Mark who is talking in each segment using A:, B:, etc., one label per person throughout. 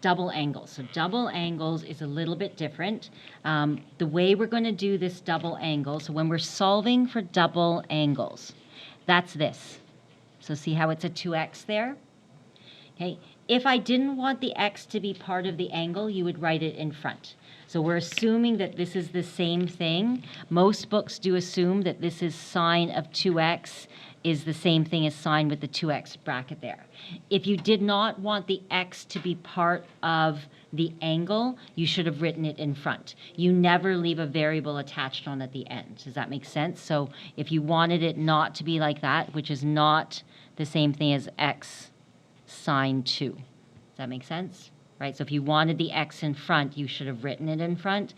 A: double angles. So double angles is a little bit different. The way we're going to do this double angle, so when we're solving for double angles, that's this. So see how it's a 2x there? Okay. If I didn't want the x to be part of the angle, you would write it in front. So we're assuming that this is the same thing. Most books do assume that this is sine of 2x is the same thing as sine with the 2x bracket there. If you did not want the x to be part of the angle, you should have written it in front. You never leave a variable attached on at the end. Does that make sense? So if you wanted it not to be like that, which is not the same thing as x sine 2. Does that make sense? Right? So if you wanted the x in front, you should have written it in front.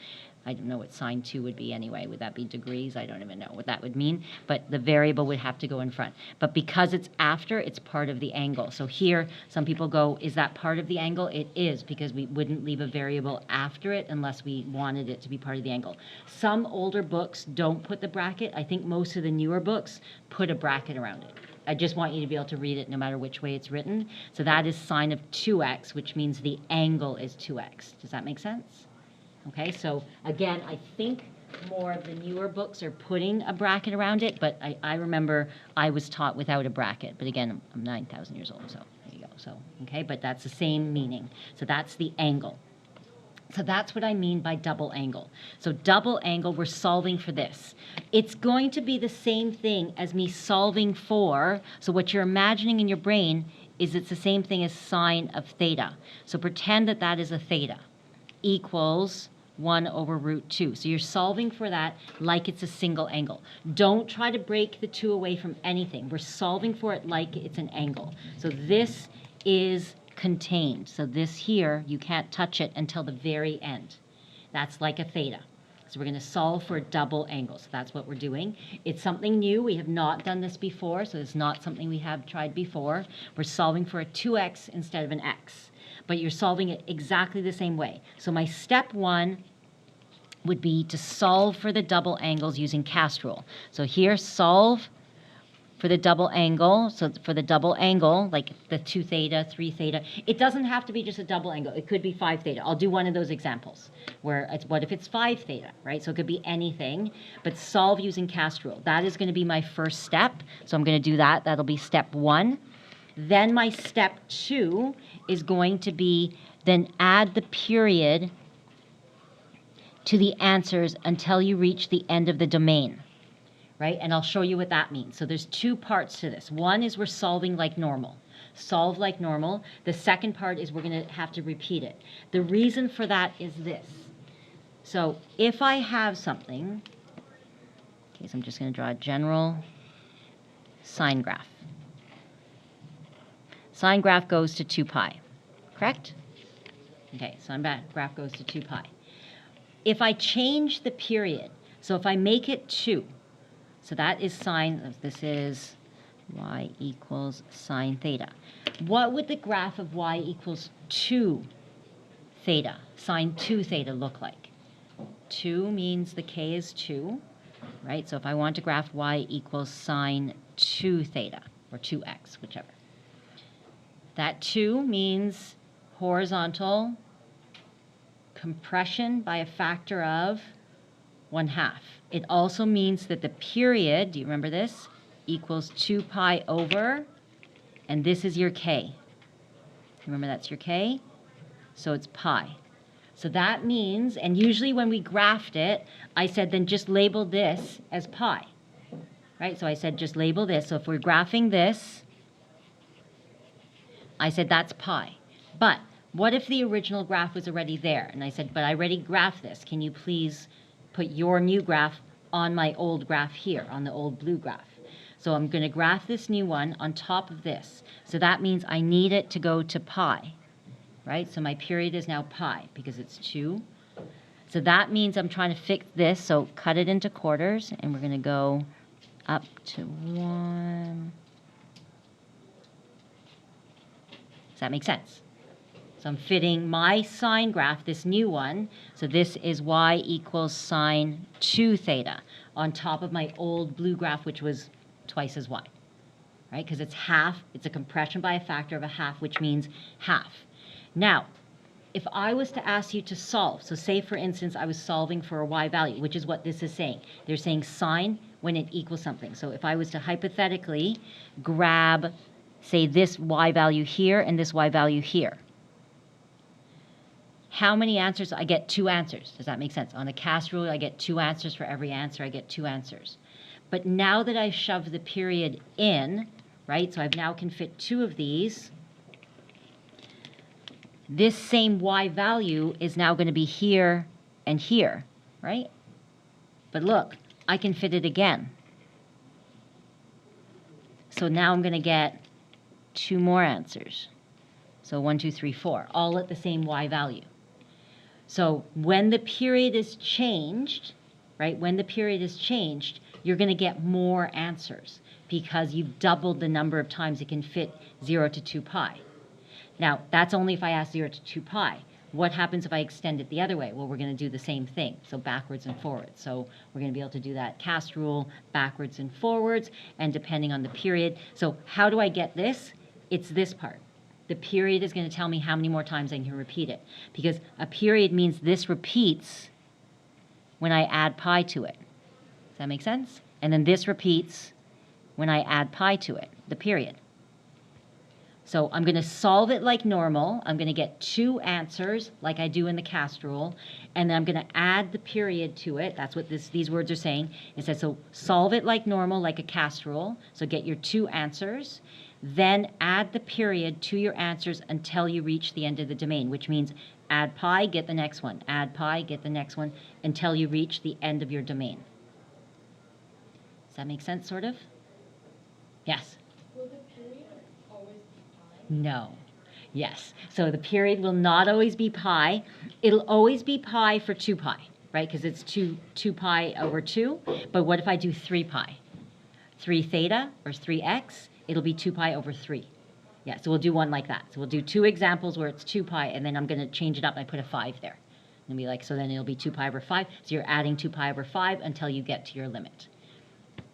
A: I don't know what sine 2 would be anyway. Would that be degrees? I don't even know what that would mean. But the variable would have to go in front. But because it's after, it's part of the angle. So here, some people go, is that part of the angle? It is, because we wouldn't leave a variable after it unless we wanted it to be part of the angle. Some older books don't put the bracket. I think most of the newer books put a bracket around it. I just want you to be able to read it no matter which way it's written. So that is sine of 2x, which means the angle is 2x. Does that make sense? Okay, so again, I think more of the newer books are putting a bracket around it, but I remember I was taught without a bracket. But again, I'm 9,000 years old, so there you go. So, okay, but that's the same meaning. So that's the angle. So that's what I mean by double angle. So double angle, we're solving for this. It's going to be the same thing as me solving for, so what you're imagining in your brain is it's the same thing as sine of theta. So pretend that that is a theta equals 1 over root 2. So you're solving for that like it's a single angle. Don't try to break the 2 away from anything. We're solving for it like it's an angle. So this is contained. So this here, you can't touch it until the very end. That's like a theta. So we're going to solve for a double angle. So that's what we're doing. It's something new. We have not done this before, so it's not something we have tried before. We're solving for a 2x instead of an x. But you're solving it exactly the same way. So my step 1 would be to solve for the double angles using cast rule. So here, solve for the double angle. So for the double angle, like the 2 theta, 3 theta, it doesn't have to be just a double angle. It could be 5 theta. I'll do one of those examples where it's, what if it's 5 theta, right? So it could be anything, but solve using cast rule. That is going to be my first step. So I'm going to do that. That'll be step 1. Then my step 2 is going to be then add the period to the answers until you reach the end of the domain, right? And I'll show you what that means. So there's 2 parts to this. One is we're solving like normal. Solve like normal. The second part is we're going to have to repeat it. The reason for that is this. So if I have something, okay, so I'm just going to draw a general sine graph. Sine graph goes to 2 pi, correct? Okay, sine graph goes to 2 pi. If I change the period, so if I make it 2, so that is sine, this is y equals sine theta. What would the graph of y equals 2 theta, sine 2 theta look like? 2 means the k is 2, right? So if I want to graph y equals sine 2 theta, or 2x, whichever. That 2 means horizontal compression by a factor of 1/2. It also means that the period, do you remember this, equals 2 pi over, and this is your k. Remember that's your k? So it's pi. So that means, and usually when we graphed it, I said then just label this as pi, right? So I said just label this. So if we're graphing this, I said that's pi. But what if the original graph was already there? And I said, but I already graphed this. Can you please put your new graph on my old graph here, on the old blue graph? So I'm going to graph this new one on top of this. So that means I need it to go to pi, right? So my period is now pi because it's 2. So that means I'm trying to fix this. So cut it into quarters, and we're going to go up to 1. Does that make sense? So I'm fitting my sine graph, this new one. So this is y equals sine 2 theta on top of my old blue graph, which was twice as y, right? Because it's half. It's a compression by a factor of 1/2, which means half. Now, if I was to ask you to solve, so say for instance I was solving for a y value, which is what this is saying. They're saying sign when it equals something. So if I was to hypothetically grab, say, this y value here and this y value here, how many answers? I get 2 answers. Does that make sense? On a cast rule, I get 2 answers for every answer. I get 2 answers. But now that I've shoved the period in, right, so I've now can fit 2 of these, this same y value is now going to be here and here, right? But look, I can fit it again. So now I'm going to get 2 more answers. So 1, 2, 3, 4, all at the same y value. So when the period is changed, right, when the period is changed, you're going to get more answers because you've doubled the number of times it can fit 0 to 2 pi. Now, that's only if I ask 0 to 2 pi. What happens if I extend it the other way? Well, we're going to do the same thing, so backwards and forwards. So we're going to be able to do that cast rule backwards and forwards, and depending on the period. So how do I get this? It's this part. The period is going to tell me how many more times I can repeat it, because a period means this repeats when I add pi to it. Does that make sense? And then this repeats when I add pi to it, the period. So I'm going to solve it like normal. I'm going to get 2 answers like I do in the cast rule, and then I'm going to add the period to it. That's what these words are saying. It says, so solve it like normal, like a cast rule. So get your 2 answers. Then add the period to your answers until you reach the end of the domain, which means add pi, get the next one. Add pi, get the next one, until you reach the end of your domain. Does that make sense, sort of? Yes?
B: Will the period always be pi?
A: No. Yes. So the period will not always be pi. It'll always be pi for 2 pi, right? Because it's 2 pi over 2. But what if I do 3 pi? 3 theta, or 3x, it'll be 2 pi over 3. Yeah, so we'll do one like that. So we'll do 2 examples where it's 2 pi, and then I'm going to change it up and I put a 5 there. And be like, so then it'll be 2 pi over 5. So you're adding 2 pi over 5 until you get to your limit.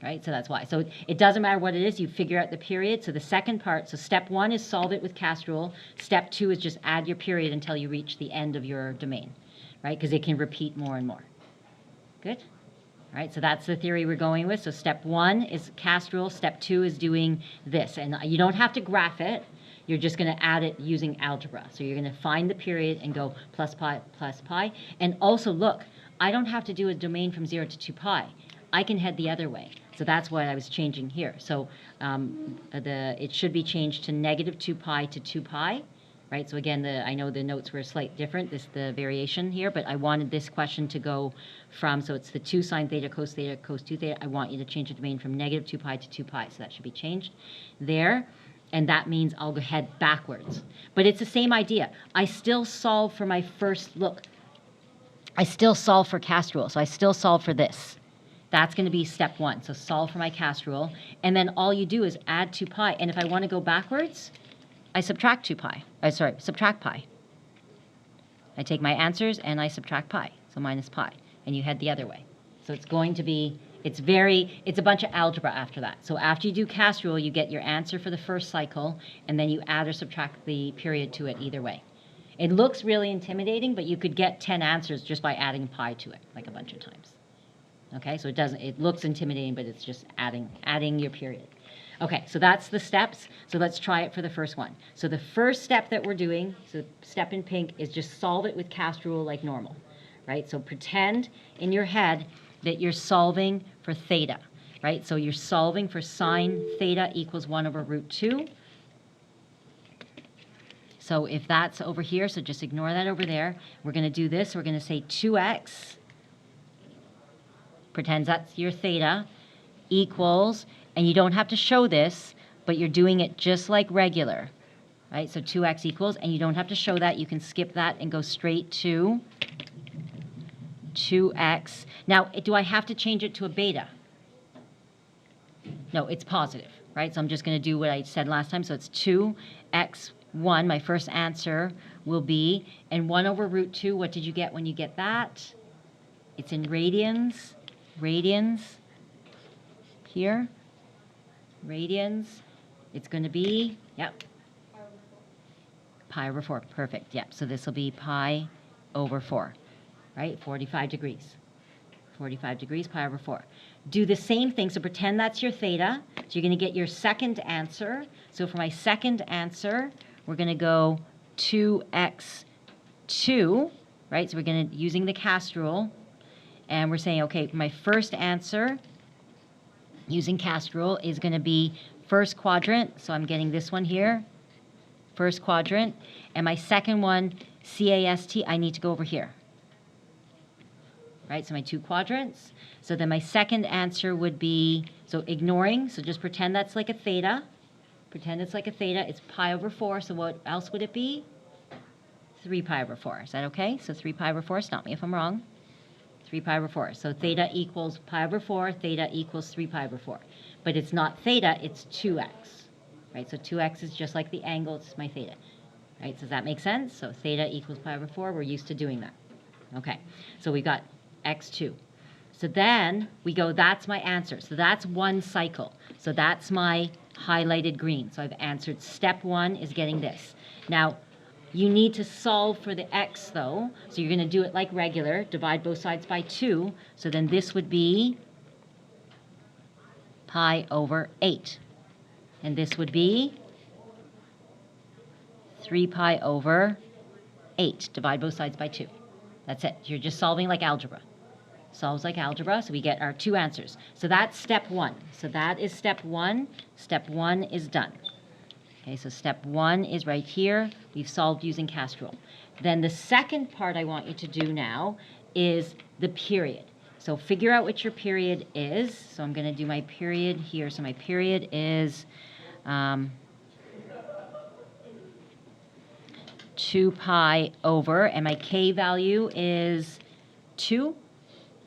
A: Right? So that's why. So it doesn't matter what it is, you figure out the period. So the second part, so step 1 is solve it with cast rule. Step 2 is just add your period until you reach the end of your domain, right? Because it can repeat more and more. Good? All right, so that's the theory we're going with. So step 1 is cast rule. Step 2 is doing this. And you don't have to graph it. You're just going to add it using algebra. So you're going to find the period and go plus pi, plus pi. And also, look, I don't have to do a domain from 0 to 2 pi. I can head the other way. So that's why I was changing here. So it should be changed to negative 2 pi to 2 pi, right? So again, I know the notes were slightly different, the variation here, but I wanted this question to go from, so it's the 2 sine theta, cos 2 theta. I want you to change the domain from negative 2 pi to 2 pi. So that should be changed there. And that means I'll go head backwards. But it's the same idea. I still solve for my first, look, I still solve for cast rule. So I still solve for this. That's going to be step 1. So solve for my cast rule. And then all you do is add 2 pi. And if I want to go backwards, I subtract 2 pi. Subtract pi. I take my answers and I subtract pi. So minus pi. And you head the other way. So it's going to be, it's a bunch of algebra after that. So after you do cast rule, you get your answer for the first cycle, and then you add or subtract the period to it either way. It looks really intimidating, but you could get 10 answers just by adding pi to it, like a bunch of times. Okay, so it looks intimidating, but it's just adding your period. Okay, so that's the steps. So let's try it for the first one. So the first step that we're doing, so step in pink, is just solve it with cast rule like normal, right? So pretend in your head that you're solving for theta, right? So you're solving for sine theta equals 1 over root 2. So if that's over here, so just ignore that over there. We're going to do this. We're going to say 2x, pretend that's your theta, equals, and you don't have to show this, but you're doing it just like regular, right? So 2x equals, and you don't have to show that. You can skip that and go straight to 2x. Now, do I have to change it to a beta? No, it's positive, right? So I'm just going to do what I said last time. So it's 2x1. My first answer will be, and 1 over root 2, what did you get when you get that? It's in radians. Radians here. Radians. It's going to be, yep, pi over 4. Perfect. Yep. So this will be pi over 4, right? 45 degrees. 45 degrees, pi over 4. Do the same thing. So pretend that's your theta. So you're going to get your second answer. So for my second answer, we're going to go 2x2, right? So we're going to, using the cast rule, and we're saying, okay, my first answer using cast rule is going to be first quadrant. So I'm getting this one here, first quadrant. And my second one, CAST, I need to go over here. Right, so my 2 quadrants. So then my second answer would be, so ignoring, so just pretend that's like a theta. Pretend it's like a theta. It's pi over 4, so what else would it be? 3 pi over 4. Is that okay? So 3 pi over 4, stop me if I'm wrong. 3 pi over 4. So theta equals pi over 4, theta equals 3 pi over 4. But it's not theta, it's 2x. Right, so 2x is just like the angle, it's my theta. Right, so does that make sense? So theta equals pi over 4, we're used to doing that. Okay, so we got x2. So then we go, that's my answer. So that's one cycle. So that's my highlighted green. So I've answered step 1 is getting this. Now, you need to solve for the x though. So you're going to do it like regular, divide both sides by 2. So then this would be pi over 8. And this would be 3 pi over 8. Divide both sides by 2. That's it. You're just solving like algebra. Solves like algebra, so we get our 2 answers. So that's step 1. So that is step 1. Step 1 is done. Okay, so step 1 is right here. We've solved using cast rule. Then the second part I want you to do now is the period. So figure out what your period is. So I'm going to do my period here. So my period is 2 pi over, and my k value is 2.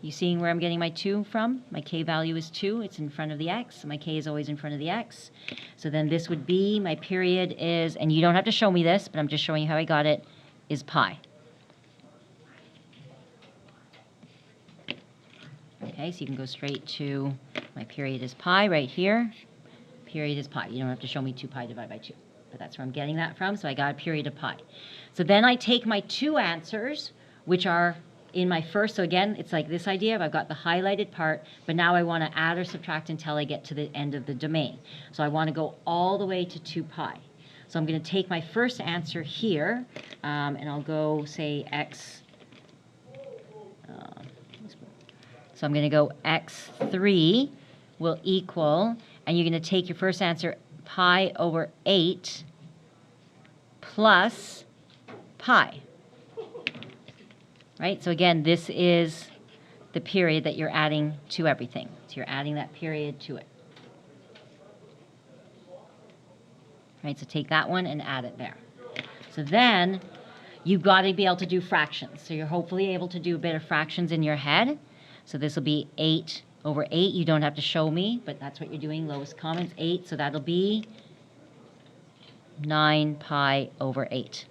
A: You seeing where I'm getting my 2 from? My k value is 2. It's in front of the x. So my k is always in front of the x. So then this would be, my period is, and you don't have to show me this, but I'm just showing you how I got it, is pi. Okay, so you can go straight to my period is pi right here. Period is pi. You don't have to show me 2 pi divided by 2. But that's where I'm getting that from. So I got a period of pi. So then I take my 2 answers, which are in my first, so again, it's like this idea of I've got the highlighted part, but now I want to add or subtract until I get to the end of the domain. So I want to go all the way to 2 pi. So I'm going to take my first answer here, and I'll go, say, x. So I'm going to go x3 will equal, and you're going to take your first answer, pi over 8 plus pi. Right? So again, this is the period that you're adding to everything. So you're adding that period to it. Right? So take that one and add it there. So then you've got to be able to do fractions. So you're hopefully able to do a bit of fractions in your head. So this will be 8 over 8. You don't have to show me, but that's what you're doing. Lowest common, 8. So that'll be 9 pi over 8.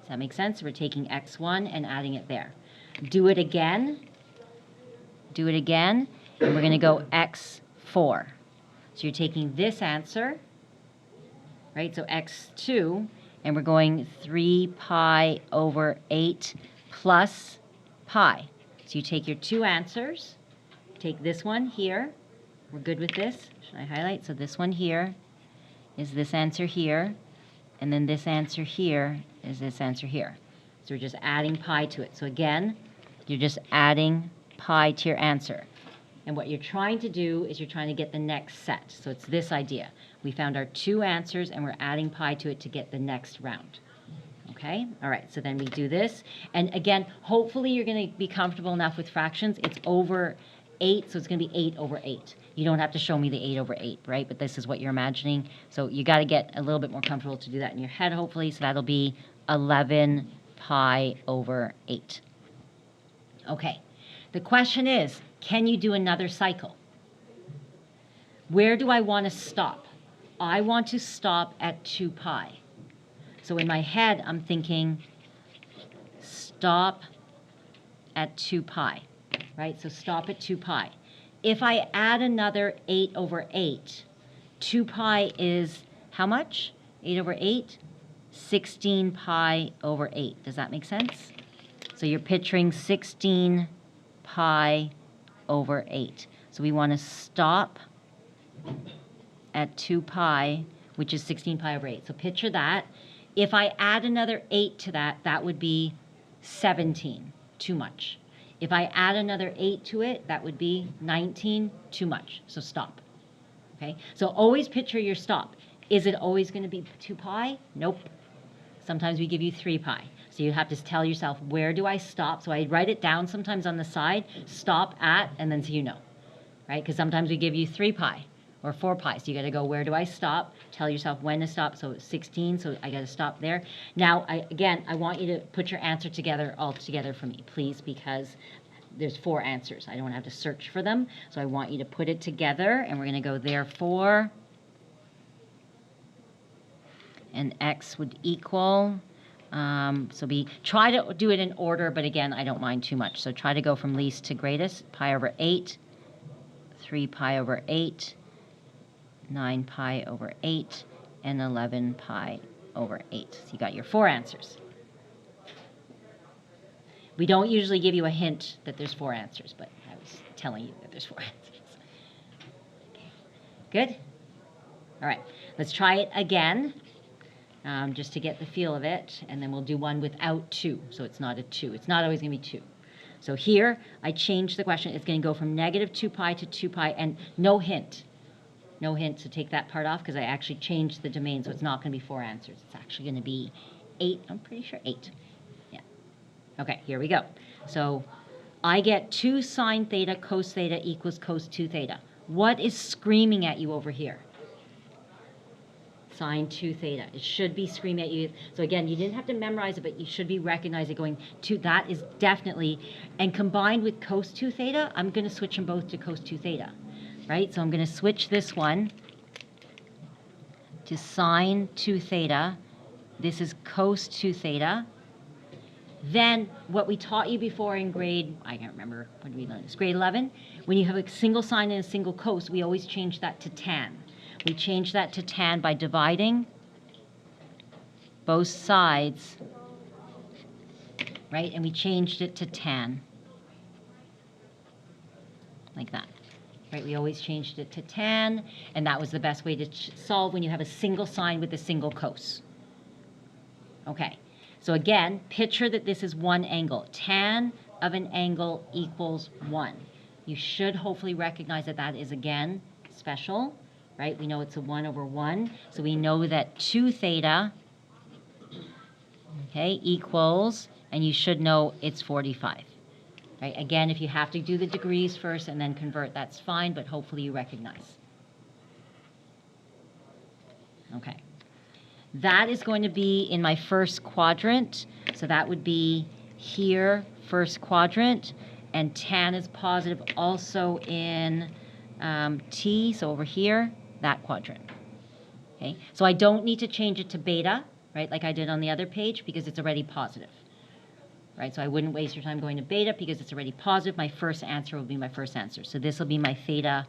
A: Does that make sense? We're taking x1 and adding it there. Do it again. Do it again. And we're going to go x4. So you're taking this answer, right? So x2, and we're going 3 pi over 8 plus pi. So you take your 2 answers, take this one here. We're good with this. Should I highlight? So this one here is this answer here. And then this answer here is this answer here. So we're just adding pi to it. So again, you're just adding pi to your answer. And what you're trying to do is you're trying to get the next set. So it's this idea. We found our 2 answers, and we're adding pi to it to get the next round. Okay? All right, so then we do this. And again, hopefully you're going to be comfortable enough with fractions. It's over 8, so it's going to be 8 over 8. You don't have to show me the 8 over 8, right? But this is what you're imagining. So you got to get a little bit more comfortable to do that in your head, hopefully. So that'll be 11 pi over 8. Okay. The question is, can you do another cycle? Where do I want to stop? I want to stop at 2 pi. So in my head, I'm thinking, stop at 2 pi, right? So stop at 2 pi. If I add another 8 over 8, 2 pi is how much? 8 over 8, 16 pi over 8. Does that make sense? So you're picturing 16 pi over 8. So we want to stop at 2 pi, which is 16 pi over 8. So picture that. If I add another 8 to that, that would be 17, too much. If I add another 8 to it, that would be 19, too much. So stop. Okay? So always picture your stop. Is it always going to be 2 pi? Nope. Sometimes we give you 3 pi. So you have to tell yourself, where do I stop? So I write it down sometimes on the side, stop at, and then so you know. Right? Because sometimes we give you 3 pi or 4 pi. So you got to go, where do I stop? Tell yourself when to stop. So it's 16, so I got to stop there. Now, I want you to put your answer together, all together for me, please, because there's 4 answers. I don't want to have to search for them. So I want you to put it together, and we're going to go therefore, and x would equal, so try to do it in order, but again, I don't mind too much. So try to go from least to greatest, pi over 8, 3 pi over 8, 9 pi over 8, and 11 pi over 8. So you got your 4 answers. We don't usually give you a hint that there's 4 answers, but I was telling you that there's 4 answers. Okay. Good? All right, let's try it again, just to get the feel of it, and then we'll do one without 2, so it's not a 2. It's not always going to be 2. So here, I changed the question. It's going to go from negative 2 pi to 2 pi, and no hint. No hint to take that part off because I actually changed the domain, so it's not going to be 4 answers. It's actually going to be 8. I'm pretty sure 8. Yeah. Okay, here we go. So I get 2 sine theta cos theta equals cos 2 theta. What is screaming at you over here? Sine 2 theta. It should be screaming at you. So again, you didn't have to memorize it, but you should be recognizing going to, that is definitely, and combined with cos 2 theta, I'm going to switch them both to cos 2 theta. Right? So I'm going to switch this one to sine 2 theta. This is cos 2 theta. Then what we taught you before in grade, I can't remember, when we learned this, grade 11, when you have a single sine and a single cos, we always change that to tan. We change that to tan by dividing both sides, right? And we changed it to tan, like that. Right, we always changed it to tan, and that was the best way to solve when you have a single sine with a single cos. Okay, so again, picture that this is one angle. Tan of an angle equals 1. You should hopefully recognize that that is, again, special, right? We know it's a 1 over 1, so we know that 2 theta, okay, equals, and you should know it's 45. Right? Again, if you have to do the degrees first and then convert, that's fine, but hopefully you recognize. Okay. That is going to be in my first quadrant. So that would be here, first quadrant, and tan is positive also in T, so over here, that quadrant. Okay. So I don't need to change it to beta, right, like I did on the other page, because it's already positive. Right, so I wouldn't waste your time going to beta because it's already positive. My first answer will be my first answer. So this will be my theta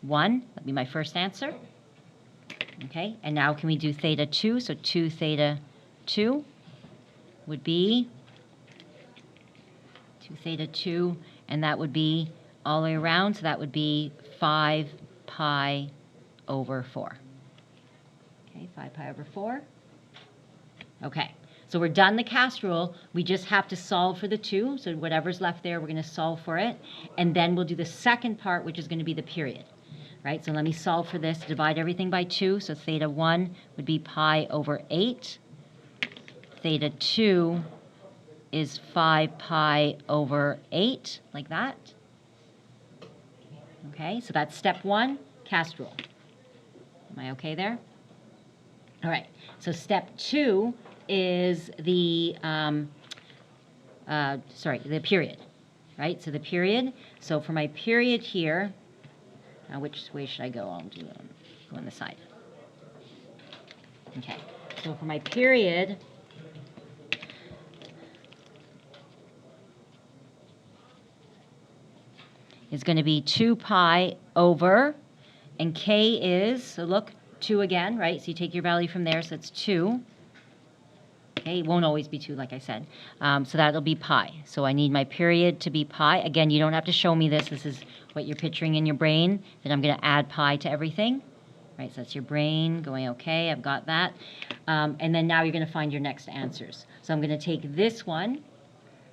A: 1. That'll be my first answer. Okay, and now can we do theta 2? So 2 theta 2 would be 2 theta 2, and that would be all the way around. So that would be 5 pi over 4. Okay, 5 pi over 4. Okay. So we're done the cast rule. We just have to solve for the 2. So whatever's left there, we're going to solve for it. And then we'll do the second part, which is going to be the period. Right? So let me solve for this. Divide everything by 2. So theta 1 would be pi over 8. Theta 2 is 5 pi over 8, like that. Okay, so that's step 1, cast rule. Am I okay there? All right, so step 2 is the the period, right? So the period. So for my period here, which way should I go? I'll do go on the side. Okay. So for my period, is going to be 2 pi over, and k is, so look, 2 again, right? So you take your value from there, so it's 2. Okay, it won't always be 2, like I said. So that'll be pi. So I need my period to be pi. Again, you don't have to show me this. This is what you're picturing in your brain, that I'm going to add pi to everything. Right, so that's your brain going, okay, I've got that. And then now you're going to find your next answers. So I'm going to take this one.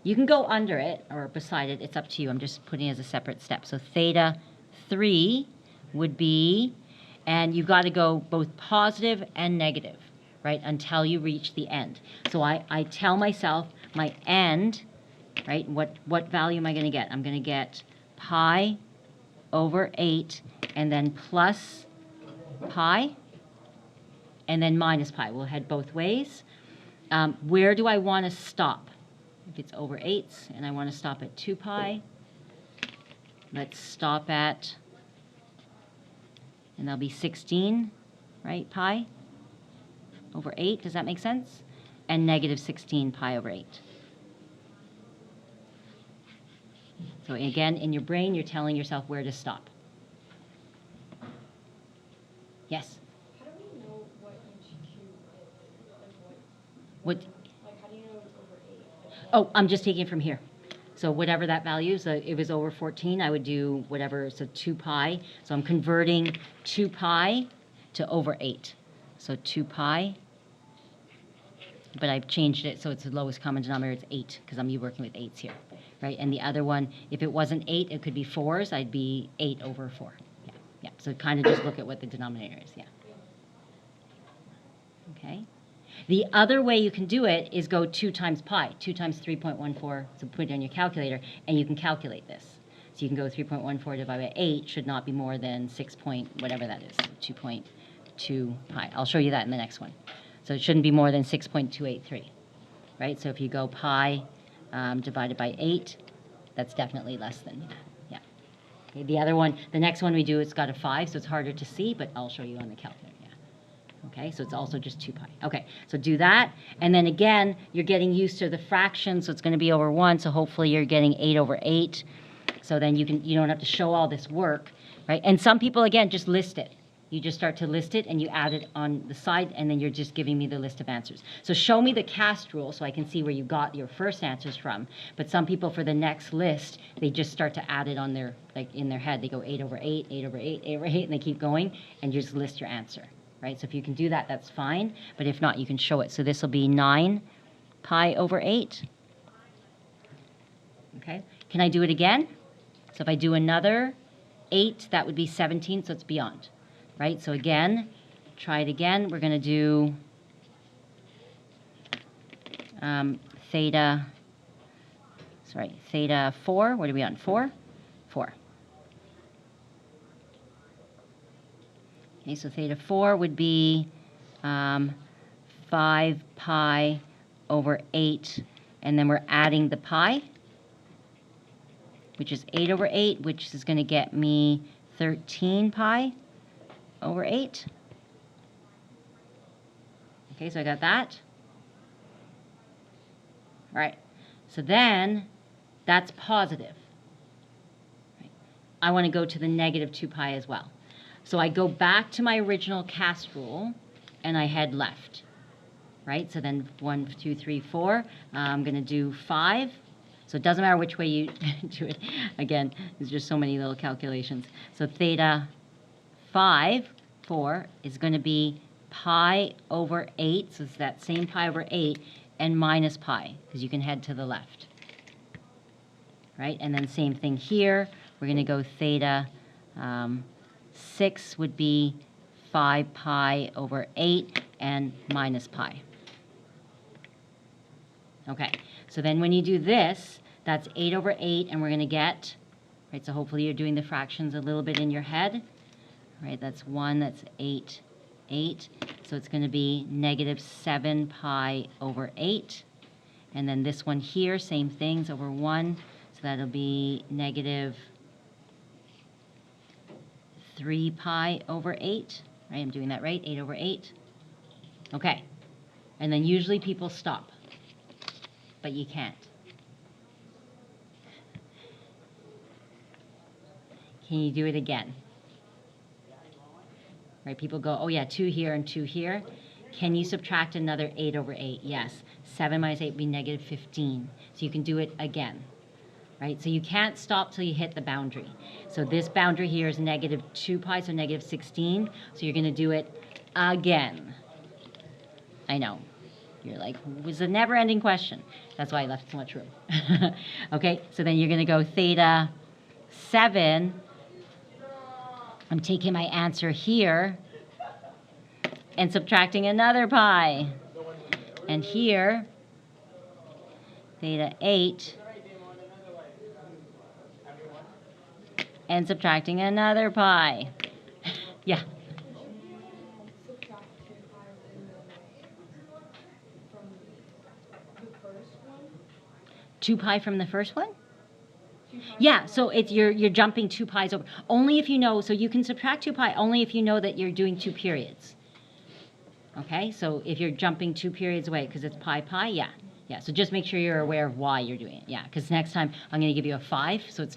A: You can go under it or beside it. It's up to you. I'm just putting it as a separate step. So theta 3 would be, and you've got to go both positive and negative, right, until you reach the end. So I tell myself my end, right, what value am I going to get? I'm going to get pi over 8 and then plus pi and then minus pi. We'll head both ways. Where do I want to stop? If it's over 8 and I want to stop at 2 pi, let's stop at, and that'll be 16, right, pi over 8. Does that make sense? And negative 16 pi over 8. So again, in your brain, you're telling yourself where to stop. Yes?
B: How do we know what each cube is? Like
A: What?
B: like how do you know it's over 8? Like,
A: Oh, I'm just taking it from here. So whatever that value is, it was over 14, I would do whatever, so 2 pi. So I'm converting 2 pi to over 8. So 2 pi, but I've changed it so it's the lowest common denominator, it's 8, because I'm working with 8s here, right? And the other one, if it wasn't 8, it could be 4s, I'd be 8 over 4. Yeah, yeah. So kind of just look at what the denominator is, yeah. Okay. The other way you can do it is go 2 times pi, 2 times 3.14, so put it on your calculator, and you can calculate this. So you can go 3.14 divided by 8 should not be more than 6 point, whatever that is, 2.2 pi. I'll show you that in the next one. So it shouldn't be more than 6.283, right? So if you go pi divided by 8, that's definitely less than that, yeah. Okay, the other one, the next one we do, it's got a 5, so it's harder to see, but I'll show you on the calculator. Okay, so it's also just 2 pi. Okay, so do that. And then again, you're getting used to the fraction, so it's going to be over 1. So hopefully you're getting 8 over 8. So then you don't have to show all this work, right? And some people, again, just list it. You just start to list it, and you add it on the side, and then you're just giving me the list of answers. So show me the cast rule so I can see where you got your first answers from. But some people, for the next list, they just start to add it on their, like in their head. They go 8 over 8, 8 over 8, 8 over 8, and they keep going, and you just list your answer. Right? So if you can do that, that's fine. But if not, you can show it. So this will be 9 pi over 8. Okay. Can I do it again? So if I do another 8, that would be 17, so it's beyond. Right? So again, try it again. We're going to do theta 4. What are we on? 4? 4. Okay, so theta 4 would be 5 pi over 8, and then we're adding the pi, which is 8 over 8, which is going to get me 13 pi over 8. Okay, so I got that. All right, so then that's positive. Right. I want to go to the negative 2 pi as well. So I go back to my original cast rule, and I head left, right? So then 1, 2, 3, 4. I'm going to do 5. So it doesn't matter which way you do it. Again, there's just so many little calculations. So theta 4, is going to be pi over 8. So it's that same pi over 8 and minus pi, because you can head to the left, right? And then same thing here. We're going to go theta 6 would be 5 pi over 8 and minus pi. Okay, so then when you do this, that's 8 over 8, and we're going to get, right, so hopefully you're doing the fractions a little bit in your head. Right, that's 1, that's 8, 8. So it's going to be negative 7 pi over 8. And then this one here, same things, over 1. So that'll be negative 3 pi over 8, right? I'm doing that right, 8 over 8. Okay, and then usually people stop, but you can't. Can you do it again? right? People go, oh yeah, 2 here and 2 here. Can you subtract another 8 over 8? Yes. 7 minus 8 would be negative 15. So you can do it again, right? So you can't stop till you hit the boundary. So this boundary here is negative 2 pi, so negative 16. So you're going to do it again. I know. You're like, it was a never-ending question. That's why I left so much room. Okay, so then you're going to go theta 7. I'm taking my answer here and subtracting another pi. And here, theta 8, and subtracting another pi. Yeah.
B: Subtract 2 pi from the first one?
A: 2 pi from the first one?
B: 2 pi
A: Yeah,
B: from
A: so it's you're jumping 2 pi's over. Only if you know, so you can subtract 2 pi only if you know that you're doing 2 periods. Okay, so if you're jumping 2 periods away, because it's pi pi, yeah. Yeah, so just make sure you're aware of why you're doing it. Yeah, because next time I'm going to give you a 5, so it's not